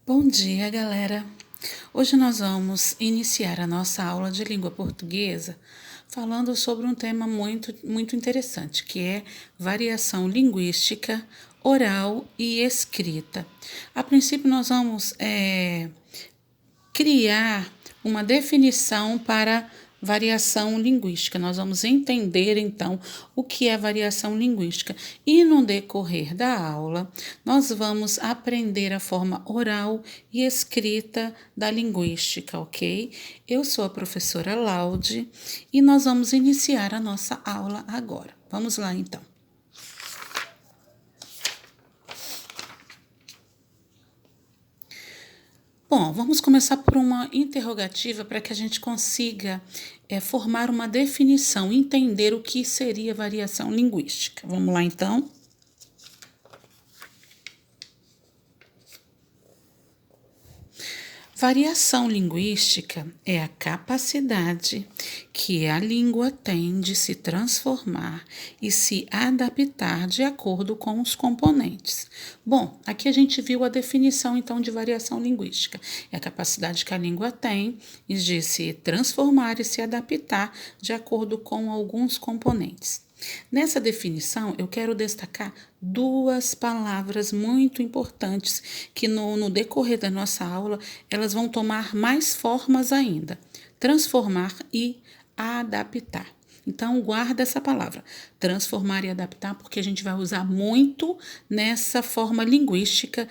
Bom dia, galera! Hoje nós vamos iniciar a nossa aula de língua portuguesa falando sobre um tema muito interessante, que é variação linguística, oral e escrita. A princípio, nós vamos criar uma definição para variação linguística. Nós vamos entender então o que é variação linguística e no decorrer da aula nós vamos aprender a forma oral e escrita da linguística, ok? Eu sou a professora Laude e nós vamos iniciar a nossa aula agora. Vamos lá então. Bom, vamos começar por uma interrogativa para que a gente consiga formar uma definição, entender o que seria variação linguística. Vamos lá, então? Variação linguística é a capacidade que a língua tem de se transformar e se adaptar de acordo com os componentes. Bom, aqui a gente viu a definição então de variação linguística. É a capacidade que a língua tem de se transformar e se adaptar de acordo com alguns componentes. Nessa definição, eu quero destacar duas palavras muito importantes que no decorrer da nossa aula elas vão tomar mais formas ainda: transformar e adaptar. Então, guarda essa palavra, transformar e adaptar, porque a gente vai usar muito nessa forma linguística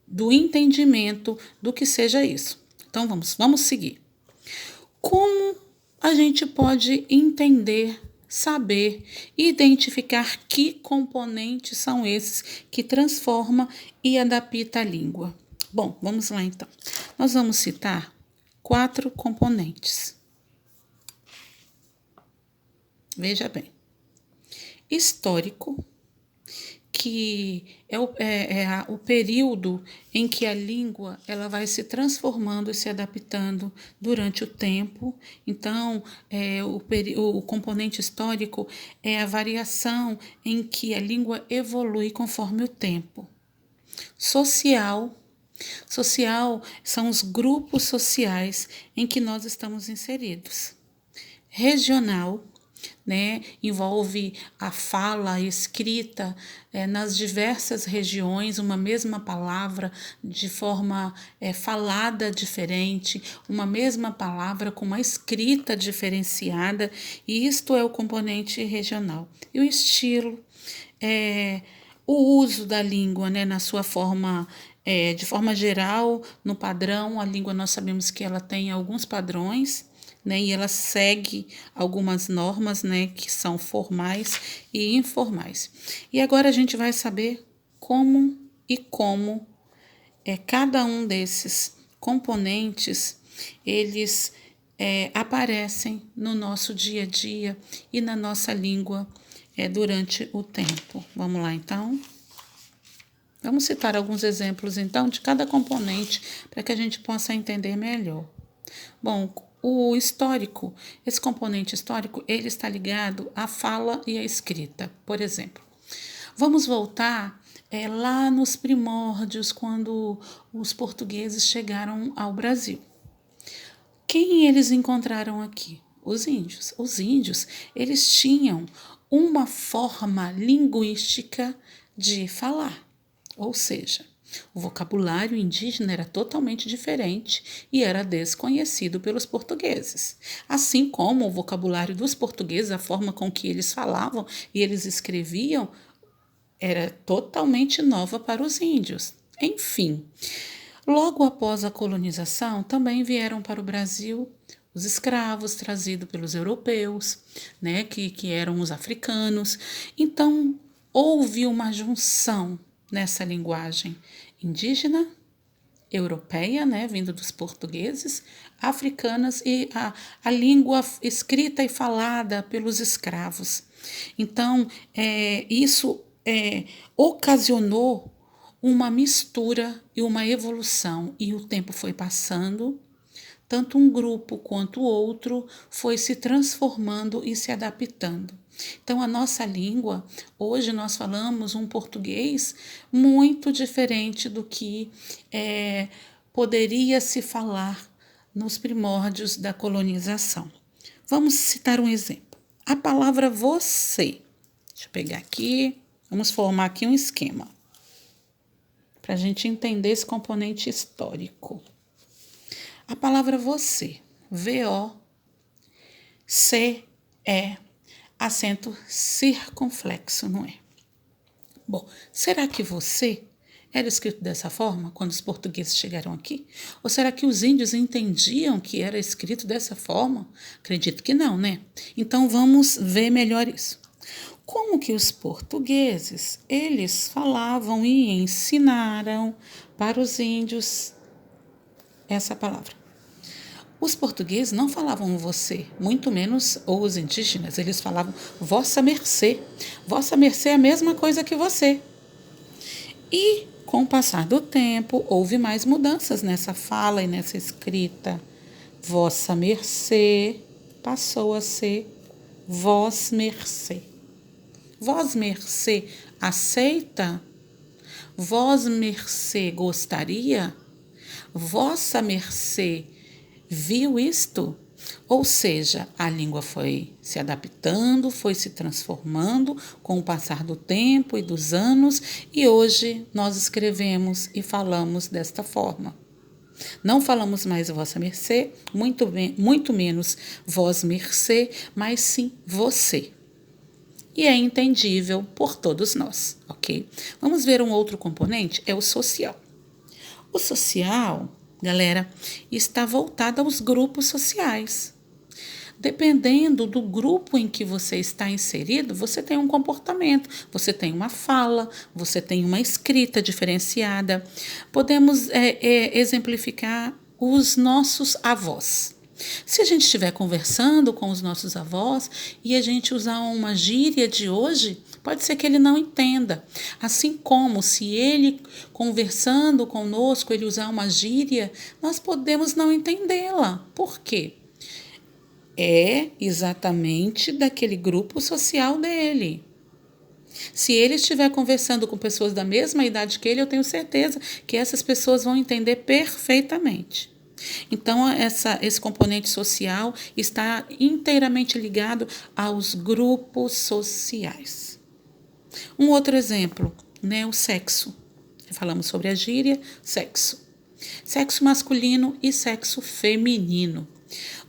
do entendimento do que seja isso. Então, vamos seguir. Como a gente pode entender, saber, identificar que componentes são esses que transforma e adapta a língua? Bom, vamos lá então. Nós vamos citar 4 componentes. Veja bem: histórico, que é o período em que a língua ela vai se transformando e se adaptando durante o tempo. Então, o componente histórico é a variação em que a língua evolui conforme o tempo. Social. Social são os grupos sociais em que nós estamos inseridos. Regional, né, envolve a fala, a escrita nas diversas regiões, uma mesma palavra de forma falada diferente, uma mesma palavra com uma escrita diferenciada, e isto é o componente regional. E o estilo é o uso da língua, né, na sua forma de forma geral, no padrão. A língua, nós sabemos que ela tem alguns padrões, né, e ela segue algumas normas, né, que são formais e informais. E agora a gente vai saber como cada um desses componentes eles aparecem no nosso dia a dia e na nossa língua durante o tempo. Vamos lá, então? Vamos citar alguns exemplos, então, de cada componente para que a gente possa entender melhor. Bom, o histórico, esse componente histórico, ele está ligado à fala e à escrita. Por exemplo, vamos voltar lá nos primórdios, quando os portugueses chegaram ao Brasil. Quem eles encontraram aqui? Os índios. Os índios, eles tinham uma forma linguística de falar, ou seja, o vocabulário indígena era totalmente diferente e era desconhecido pelos portugueses. Assim como o vocabulário dos portugueses, a forma com que eles falavam e eles escreviam, era totalmente nova para os índios. Enfim, logo após a colonização, também vieram para o Brasil os escravos trazidos pelos europeus, né, que eram os africanos. Então, houve uma junção nessa linguagem indígena, europeia, né, vindo dos portugueses, africanas e a língua escrita e falada pelos escravos. Então, isso ocasionou uma mistura e uma evolução, e o tempo foi passando, tanto um grupo quanto o outro foi se transformando e se adaptando. Então, a nossa língua, hoje nós falamos um português muito diferente do que poderia se falar nos primórdios da colonização. Vamos citar um exemplo. A palavra você. Deixa eu pegar aqui, vamos formar aqui um esquema para a gente entender esse componente histórico. A palavra você, V-O-C-E, acento circunflexo, não é? Bom, será que você era escrito dessa forma quando os portugueses chegaram aqui? Ou será que os índios entendiam que era escrito dessa forma? Acredito que não, né? Então vamos ver melhor isso. Como que os portugueses, eles falavam e ensinaram para os índios essa palavra? Os portugueses não falavam você, muito menos os indígenas, eles falavam vossa mercê. Vossa mercê é a mesma coisa que você. E, com o passar do tempo, houve mais mudanças nessa fala e nessa escrita. Vossa mercê passou a ser vós mercê. Vós mercê aceita? Vós mercê gostaria? Vossa mercê viu isto? Ou seja, a língua foi se adaptando, foi se transformando com o passar do tempo e dos anos, e hoje nós escrevemos e falamos desta forma. Não falamos mais vossa mercê, muito menos vós mercê, mas sim você. E é entendível por todos nós, ok? Vamos ver um outro componente, é o social. O social, galera, está voltado aos grupos sociais. Dependendo do grupo em que você está inserido, você tem um comportamento, você tem uma fala, você tem uma escrita diferenciada. Podemos exemplificar os nossos avós. Se a gente estiver conversando com os nossos avós e a gente usar uma gíria de hoje, pode ser que ele não entenda. Assim como se ele, conversando conosco, ele usar uma gíria, nós podemos não entendê-la. Por quê? É exatamente daquele grupo social dele. Se ele estiver conversando com pessoas da mesma idade que ele, eu tenho certeza que essas pessoas vão entender perfeitamente. Então, esse componente social está inteiramente ligado aos grupos sociais. Um outro exemplo, né, o sexo. Falamos sobre a gíria, sexo. Sexo masculino e sexo feminino.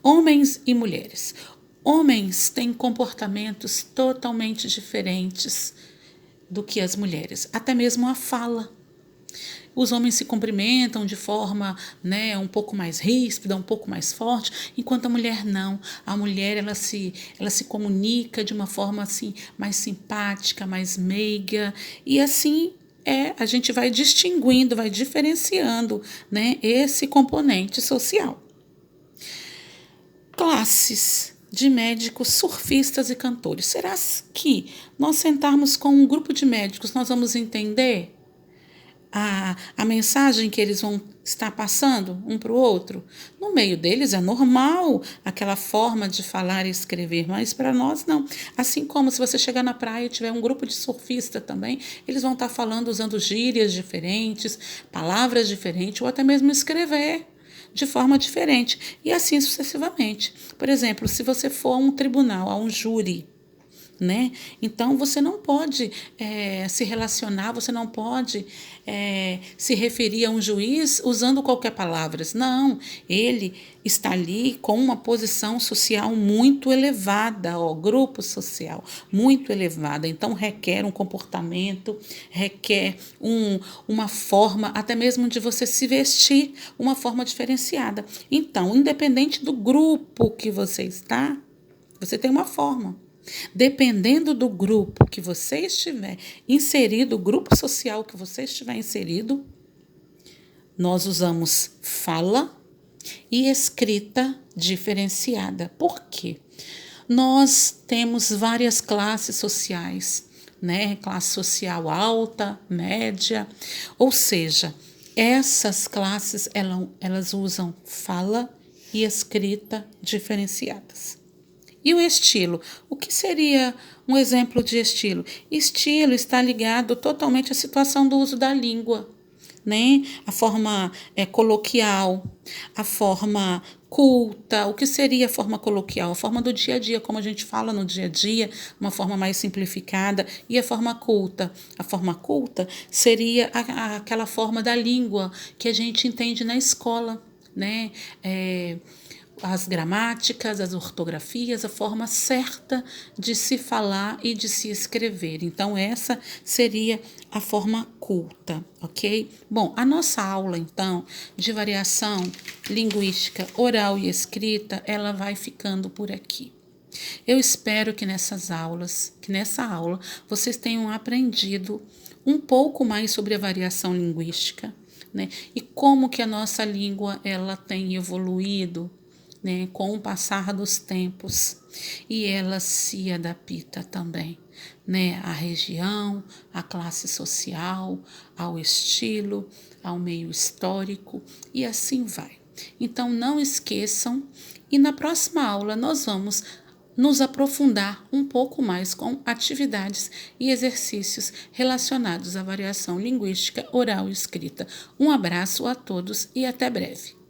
Homens e mulheres. Homens têm comportamentos totalmente diferentes do que as mulheres, até mesmo a fala. Os homens se cumprimentam de forma, né, um pouco mais ríspida, um pouco mais forte, enquanto a mulher não. A mulher ela se comunica de uma forma assim mais simpática, mais meiga, e assim a gente vai distinguindo, vai diferenciando, né, esse componente social. Classes de médicos, surfistas e cantores. Será que nós sentarmos com um grupo de médicos, nós vamos entender a mensagem que eles vão estar passando um para o outro? No meio deles é normal aquela forma de falar e escrever, mas para nós não. Assim como se você chegar na praia e tiver um grupo de surfista também, eles vão estar falando usando gírias diferentes, palavras diferentes, ou até mesmo escrever de forma diferente, e assim sucessivamente. Por exemplo, se você for a um tribunal, a um júri, né? Então, você não pode se relacionar, você não pode se referir a um juiz usando qualquer palavra. Não, ele está ali com uma posição social muito elevada, grupo social muito elevada. Então, requer um comportamento, requer uma forma, até mesmo de você se vestir, uma forma diferenciada. Então, independente do grupo que você está, você tem uma forma. Dependendo do grupo que você estiver inserido, o grupo social que você estiver inserido, nós usamos fala e escrita diferenciada. Por quê? Nós temos várias classes sociais, né? Classe social alta, média, ou seja, essas classes elas usam fala e escrita diferenciadas. E o estilo? O que seria um exemplo de estilo? Estilo está ligado totalmente à situação do uso da língua, né? A forma coloquial, a forma culta. O que seria a forma coloquial? A forma do dia a dia, como a gente fala no dia a dia, uma forma mais simplificada, e a forma culta. A forma culta seria aquela forma da língua que a gente entende na escola, né? As gramáticas, as ortografias, a forma certa de se falar e de se escrever. Então, essa seria a forma culta, ok? Bom, a nossa aula, então, de variação linguística oral e escrita, ela vai ficando por aqui. Eu espero que nessa aula, vocês tenham aprendido um pouco mais sobre a variação linguística, né? E como que a nossa língua ela tem evoluído, né, com o passar dos tempos, e ela se adapta também, né, à região, à classe social, ao estilo, ao meio histórico e assim vai. Então não esqueçam, e na próxima aula nós vamos nos aprofundar um pouco mais com atividades e exercícios relacionados à variação linguística oral e escrita. Um abraço a todos e até breve.